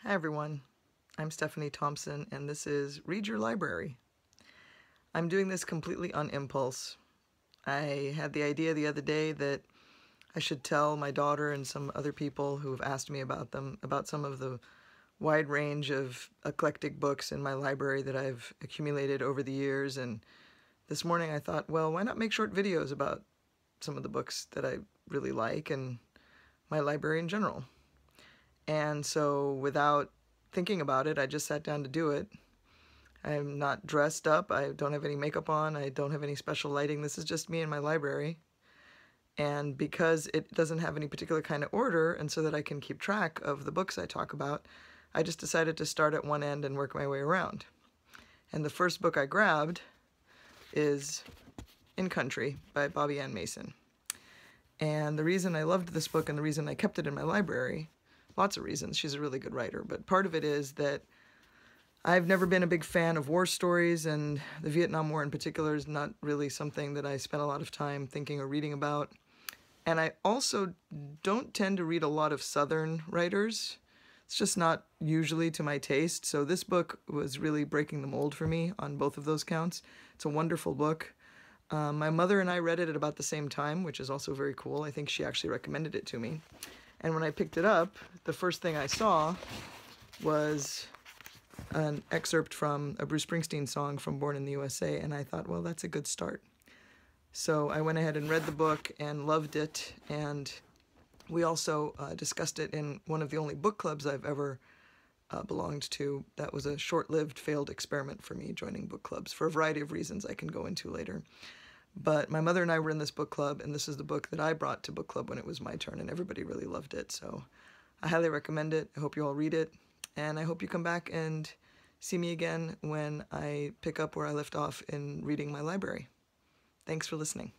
Hi everyone, I'm Stephanie Thompson and this is Read Your Library. I'm doing this completely on impulse. I had the idea the other day that I should tell my daughter and some other people who have asked me about them, about some of the wide range of eclectic books in my library that I've accumulated over the years, and this morning I thought, well, why not make short videos about some of the books that I really like and my library in general. And so without thinking about it, I just sat down to do it. I'm not dressed up, I don't have any makeup on, I don't have any special lighting. This is just me in my library. And because it doesn't have any particular kind of order, and so that I can keep track of the books I talk about, I just decided to start at one end and work my way around. And the first book I grabbed is In Country by Bobby Ann Mason. And the reason I loved this book and the reason I kept it in my library, lots of reasons, she's a really good writer, but part of it is that I've never been a big fan of war stories, and the Vietnam War in particular is not really something that I spent a lot of time thinking or reading about. And I also don't tend to read a lot of Southern writers. It's just not usually to my taste, so this book was really breaking the mold for me on both of those counts. It's a wonderful book. My mother and I read it at about the same time, which is also very cool. I think she actually recommended it to me. And when I picked it up, the first thing I saw was an excerpt from a Bruce Springsteen song from Born in the USA, and I thought, well, that's a good start. So I went ahead and read the book and loved it, and we also discussed it in one of the only book clubs I've ever belonged to. That was a short-lived failed experiment for me, joining book clubs, for a variety of reasons I can go into later. But my mother and I were in this book club, and this is the book that I brought to book club when it was my turn, and everybody really loved it. So I highly recommend it. I hope you all read it, and I hope you come back and see me again when I pick up where I left off in reading my library. Thanks for listening.